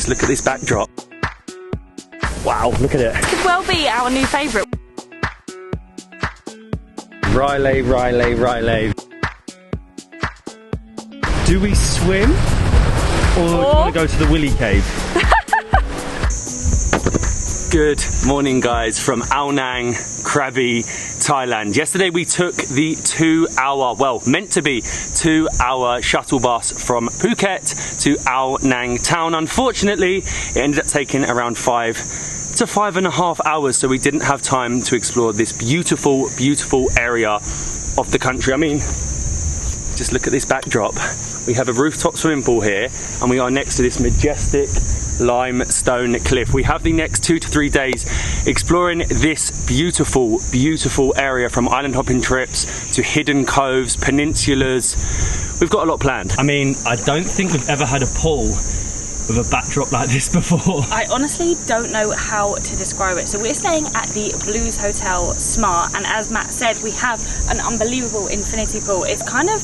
Just look at this backdrop. Wow, look at it. Could well be our new favourite. Railay, Railay, Railay. Do we swim? Or do you want to go to the Willy Cave? Good morning guys from Phra Nang, Krabi, Thailand. Yesterday we took the 2-hour, well, meant to be 2-hour shuttle bus from Phuket to Phra Nang town. Unfortunately, it ended up taking around 5 to 5.5 hours, so we didn't have time to explore this beautiful, beautiful area of the country. I mean, just look at this backdrop. We have a rooftop swimming pool here, and we are next to this majestic limestone cliff. We have the next 2 to 3 days exploring this beautiful, beautiful area, from island hopping trips to hidden coves, peninsulas. We've got a lot planned. I mean, I don't think we've ever had a pool with a backdrop like this before. I honestly don't know how to describe it. So we're staying at the Blues Hotel Smart, and as Matt said, we have an unbelievable infinity pool. It's kind of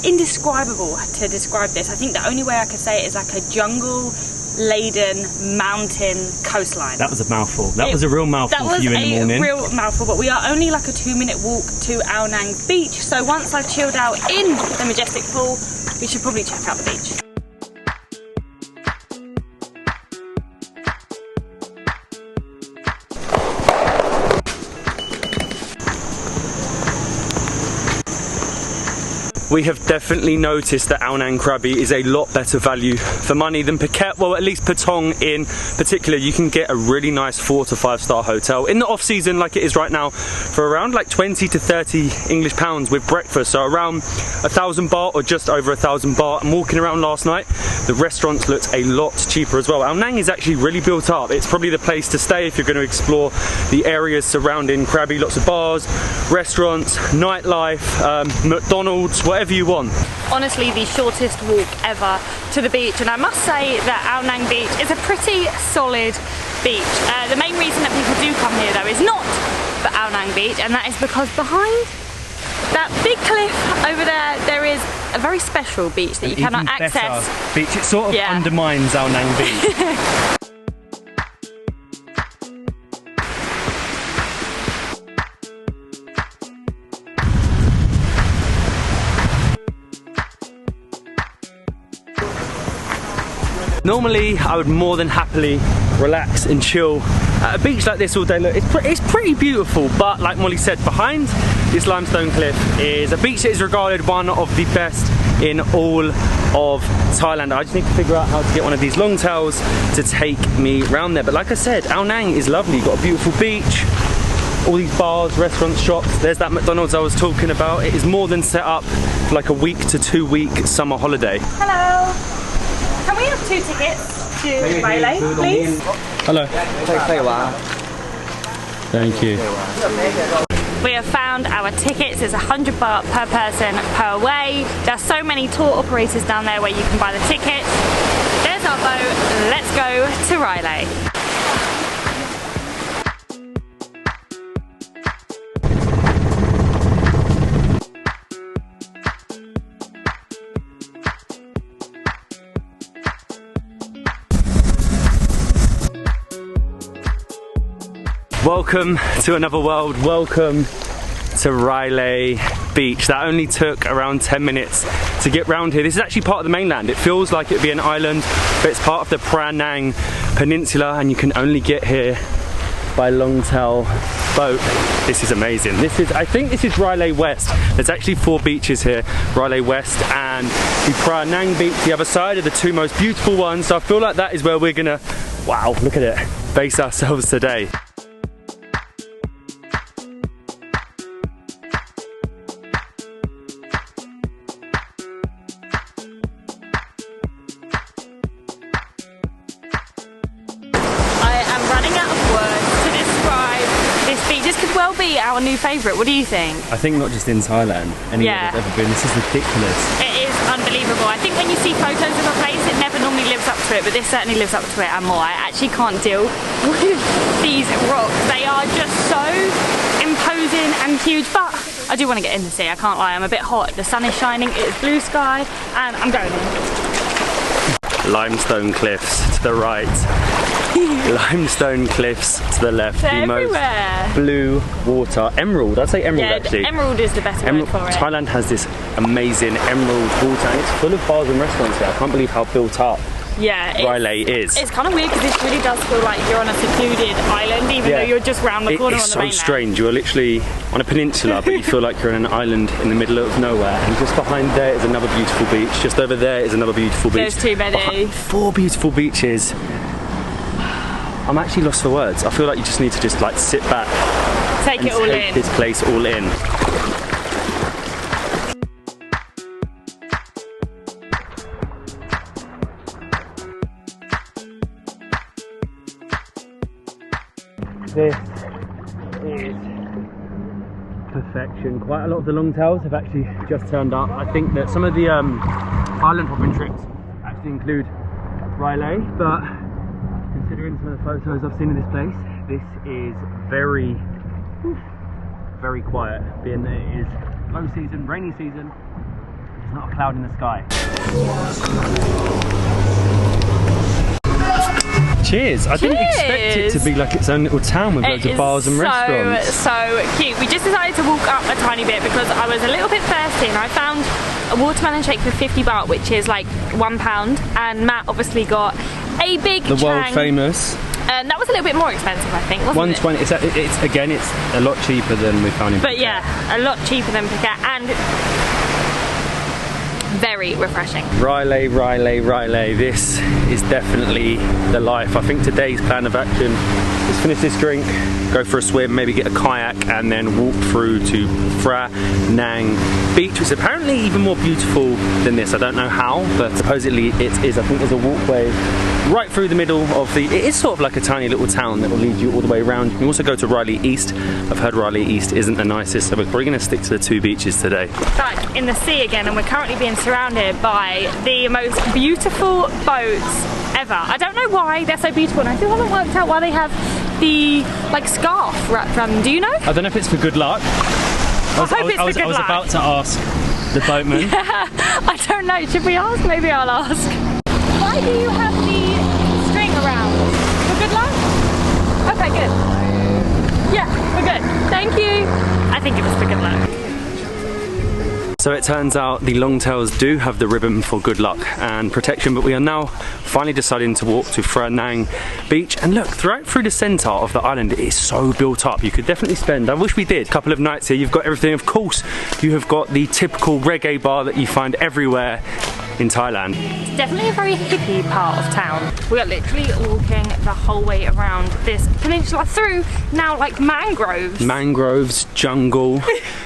indescribable to describe this. I think the only way I could say it is like a jungle-laden mountain coastline. That was a mouthful. That was a real mouthful for you in the morning. That was a real mouthful, but we are only like a 2-minute walk to Phra Nang Beach. So once I've chilled out in the majestic pool, we should probably check out the beach. We have definitely noticed that Phra Nang Krabi is a lot better value for money than Phuket. Well, at least Patong in particular, you can get a really nice 4 to 5 star hotel in the off season, like it is right now, for around like 20 to 30 English pounds with breakfast. So around 1,000 baht or just over 1,000 baht. I'm walking around last night, the restaurants looked a lot cheaper as well. Phra Nang is actually really built up. It's probably the place to stay if you're going to explore the areas surrounding Krabi. Lots of bars, restaurants, nightlife, McDonald's, whatever you want. Honestly, the shortest walk ever to the beach, and I must say that Phra Nang Beach is a pretty solid beach. The main reason that people do come here though is not for Phra Nang Beach, and that is because behind that big cliff over there, there is a very special beach that you cannot access. Beach. It sort of undermines Phra Nang Beach. Normally, I would more than happily relax and chill at a beach like this all day. Look, it's pretty beautiful, but like Molly said, behind this limestone cliff is a beach that is regarded one of the best in all of Thailand. I just need to figure out how to get one of these longtails to take me around there. But like I said, Phra Nang is lovely. You've got a beautiful beach, all these bars, restaurants, shops. There's that McDonald's I was talking about. It is more than set up for like a 1 to 2 week summer holiday. Hello. Can we have 2 tickets to Railay, please? Hello. Thank you. We have found our tickets. It's 100 baht per person per way. There's so many tour operators down there where you can buy the tickets. There's our boat. Let's go to Railay. Welcome to another world. Welcome to Railay Beach. That only took around 10 minutes to get round here. This is actually part of the mainland. It feels like it'd be an island, but it's part of the Phra Nang Peninsula, and you can only get here by longtail boat. This is amazing. I think this is Railay West. There's actually 4 beaches here. Railay West and the Phra Nang Beach, the other side, are the 2 most beautiful ones. So I feel like that is where we're gonna, wow, look at it, base ourselves today. Well be our new favourite. What do you think? I think not just in Thailand, anywhere that's ever been. This is ridiculous. It is unbelievable. I think when you see photos of a place, it never normally lives up to it, but this certainly lives up to it and more. I actually can't deal with these rocks. They are just so imposing and huge, but I do want to get in the sea. I can't lie, I'm a bit hot. The sun is shining, it is blue sky, and I'm going in. limestone cliffs to the right, limestone cliffs to the left. They're the everywhere. Most blue water, emerald. I'd say emerald actually. Emerald is the best word for it. Thailand has this amazing emerald water, and it's full of bars and restaurants here. I can't believe how built up Railay is. It's kind of weird because this really does feel like you're on a secluded island, even though you're just round the corner on the mainland. It's so strange. You're literally on a peninsula, but you feel like you're on an island in the middle of nowhere. And just behind there is another beautiful beach. Just over there is another beautiful beach. There's too many. 4 beautiful beaches. I'm actually lost for words. I feel like you just need to just like sit back, take it all in. Take this place all in. This is perfection. Quite a lot of the longtails have actually just turned up. I think that some of the island hopping trips actually include Railay, but considering some of the photos I've seen of this place, this is very, very quiet, being that it is low season, rainy season. There's not a cloud in the sky. Cheers! I didn't expect it to be like its own little town with loads of bars and restaurants. So cute. We just decided to walk up a tiny bit because I was a little bit thirsty, and I found a watermelon shake for 50 baht, which is like £1, and Matt obviously got a big the world famous. And that was a little bit more expensive, I think, wasn't it? 120. It's again, it's a lot cheaper than we found in Phuket. But yeah, a lot cheaper than Phuket, and very refreshing. Railay, Railay, Railay. This is definitely the life. I think today's plan of action is finish this drink, go for a swim, maybe get a kayak, and then walk through to Phra Nang Beach, which is apparently even more beautiful than this. I don't know how, but supposedly it is. I think there's a walkway right through the middle of the... It is sort of like a tiny little town that will lead you all the way around. You can also go to Railay East. I've heard Railay East isn't the nicest, so we're probably going to stick to the 2 beaches today. Back in the sea again, and we're currently being surrounded by the most beautiful boats ever. I don't know why they're so beautiful, and I still haven't worked out why they have the like scarf wrapped around them. Do you know? I don't know if it's for good luck. I was about to ask the boatman. Yeah, I don't know. Should we ask? Maybe I'll ask. Why do you have the string around? For good luck? Okay, good. Yeah, we're good. Thank you. I think it was for good luck. So it turns out the longtails do have the ribbon for good luck and protection, but we are now finally deciding to walk to Phra Nang Beach. And look, through the centre of the island, it is so built up. You could definitely spend, I wish we did, a couple of nights here. You've got everything. Of course, you have got the typical reggae bar that you find everywhere in Thailand. It's definitely a very hippie part of town. We are literally walking the whole way around this peninsula through now like mangroves. Mangroves, jungle,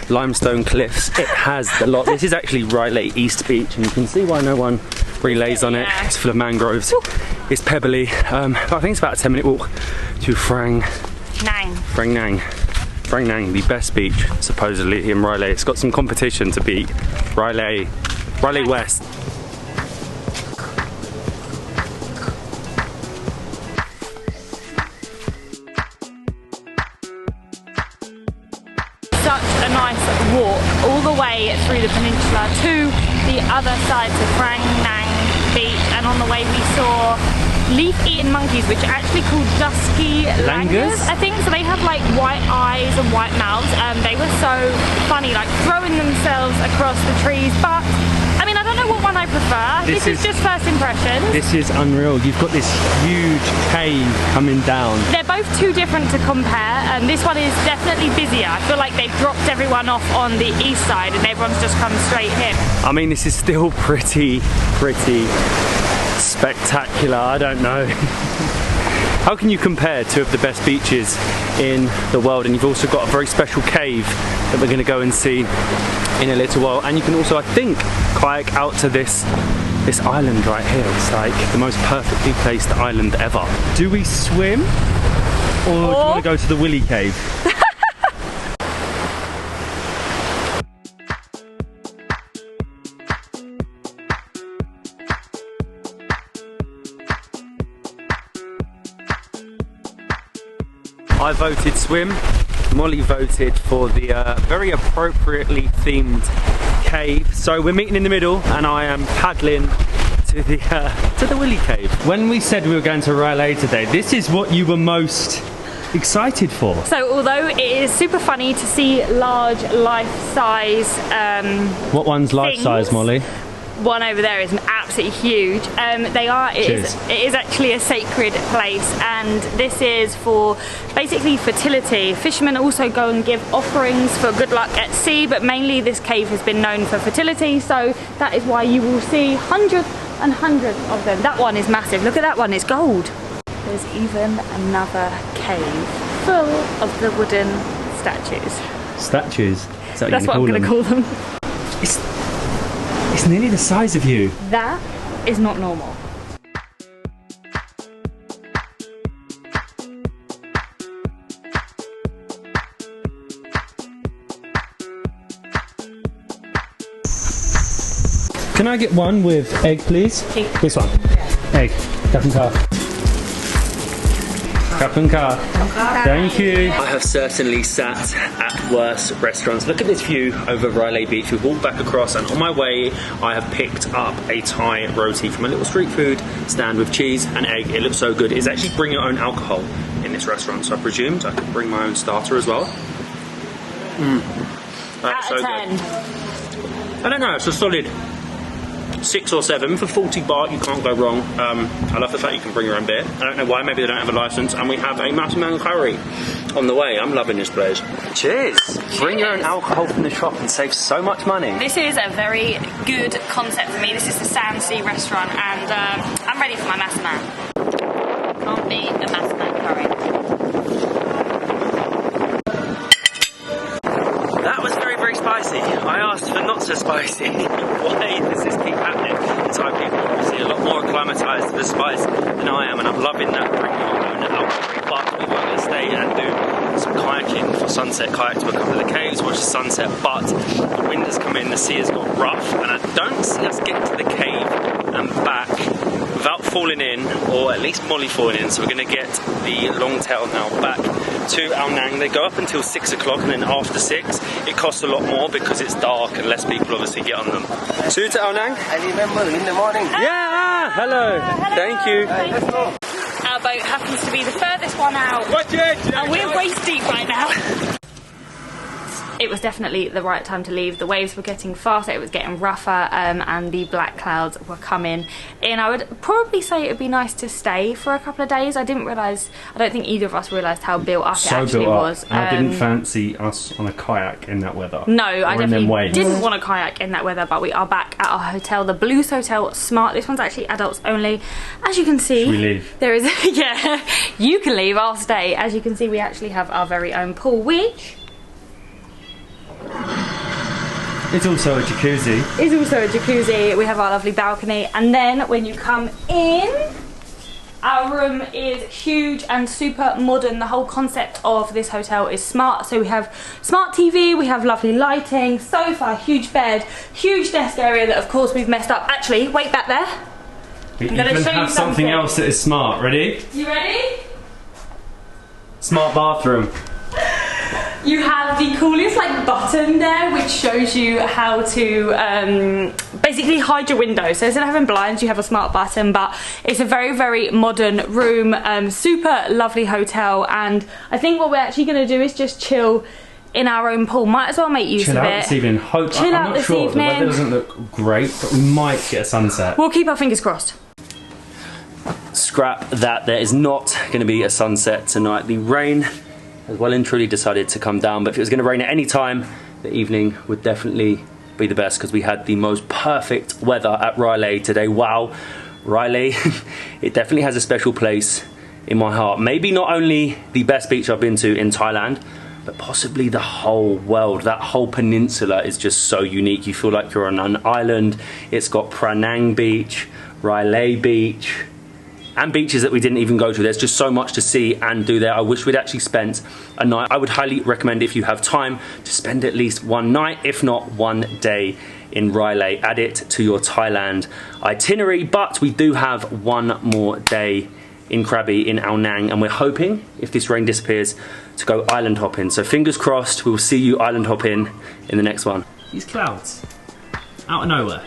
limestone cliffs. It has a lot. This is actually Railay East Beach, and you can see why no one relays on it. It's full of mangroves. Ooh. It's pebbly. I think it's about a 10-minute walk to Phra Nang. Phra Nang, the best beach supposedly in Railay. It's got some competition to beat Railay West. Such a nice walk all the way through the peninsula to the other side to Phra Nang Beach, and on the way we saw leaf-eating monkeys, which are actually called dusky langurs, I think. So they have like white eyes and white mouths. They were so funny, like throwing themselves across the trees. But I mean, I don't know what one I prefer. This is just first impressions. This is unreal. You've got this huge cave coming down. They're both too different to compare, and this one is definitely busier. I feel like they've dropped everyone off on the east side and everyone's just come straight here. I mean, this is still pretty spectacular. I don't know. How can you compare 2 of the best beaches in the world? And you've also got a very special cave that we're going to go and see in a little while. And you can also, I think, kayak out to this island right here. It's like the most perfectly placed island ever. Do we swim, or do you want to go to the Willy Cave? I voted swim. Molly voted for the very appropriately themed cave. So we're meeting in the middle, and I am paddling to the Willy Cave. When we said we were going to Railay today, this is what you were most excited for. So although it is super funny to see large life-size what one's life-size, Molly? One over there is absolutely huge. It is actually a sacred place, and this is for basically fertility. Fishermen also go and give offerings for good luck at sea, but mainly this cave has been known for fertility, so that is why you will see hundreds and hundreds of them. That one is massive. Look at that one, it's gold. There's even another cave full of the wooden statues. Statues? That's what I'm going to call them. It's nearly the size of you. That is not normal. Can I get one with egg, please? This one. Yeah. Egg. Cup and car. Cup and car. Thank you. I have certainly sat at worse restaurants. Look at this view over Railay Beach. We've walked back across, and on my way I have picked up a Thai roti from a little street food stand with cheese and egg. It looks so good. It's actually bring your own alcohol in this restaurant, so I presumed I could bring my own starter as well. That's so good. I don't know, it's a solid 6 or 7 for 40 baht. You can't go wrong. I love the fact you can bring your own beer. I don't know why, maybe they don't have a license. And we have a Matman curry on the way. I'm loving this place. Cheers. Bring your own alcohol from the shop and save so much money. This is a very good concept for me. This is the Sand Sea restaurant, and I'm ready for my Matman. Can't beat a Matman curry. That was very, very spicy. I asked for not so spicy. Why does this keep happening? Thai people are obviously a lot more acclimatized to the spice than I am, and I'm loving that bring your own alcohol. But we were going to stay and do some kayaking for sunset, kayak to a couple of the caves, watch the sunset, but the wind has come in, the sea has got rough, and I don't see us getting to the cave and back without falling in, or at least Molly falling in. So we're going to get the long tail now back to Ao Nang. They go up until 6 o'clock, and then after 6 it costs a lot more because it's dark and less people obviously get on them. See you to Ao Nang. I remember in the morning. Yeah, hello. Thank you. Let's go. Our boat happens to be the furthest one out, and we're waist deep right now. It was definitely the right time to leave. The waves were getting faster, it was getting rougher, and the black clouds were coming in. I would probably say it would be nice to stay for a couple of days. I didn't realise, I don't think either of us realised how built up it actually was. And I didn't fancy us on a kayak in that weather. No, I definitely didn't want to kayak in that weather, but we are back at our hotel, the Blues Hotel Smart. This one's actually adults only. As you can see, should we leave? There is, yeah, you can leave, I'll stay. As you can see, we actually have our very own pool, which it's also a jacuzzi. It's also a jacuzzi. We have our lovely balcony, and then when you come in, our room is huge and super modern. The whole concept of this hotel is smart. So we have smart TV, we have lovely lighting, sofa, huge bed, huge desk area that of course we've messed up. Actually, wait back there. We even have something else that is smart. Ready? You ready? Smart bathroom. You have the coolest like button there which shows you how to basically hide your window. So instead of having blinds you have a smart button, but it's a very, very modern room, super lovely hotel, and I think what we're actually going to do is just chill in our own pool. Might as well make use of it. Chill out this evening. I'm not sure, the weather doesn't look great, but we might get a sunset. We'll keep our fingers crossed. Scrap that, there is not going to be a sunset tonight. The rain has well and truly decided to come down, but if it was going to rain at any time, the evening would definitely be the best, because we had the most perfect weather at Railay today. Wow, Railay, it definitely has a special place in my heart. Maybe not only the best beach I've been to in Thailand, but possibly the whole world. That whole peninsula is just so unique. You feel like you're on an island. It's got Phra Nang Beach, Railay Beach, and beaches that we didn't even go to. There's just so much to see and do there. I wish we'd actually spent a night. I would highly recommend, if you have time, to spend at least one night, if not one day in Railay. Add it to your Thailand itinerary, but we do have one more day in Krabi in Ao Nang, and we're hoping, if this rain disappears, to go island hopping. So fingers crossed, we will see you island hopping in the next one. These clouds, out of nowhere.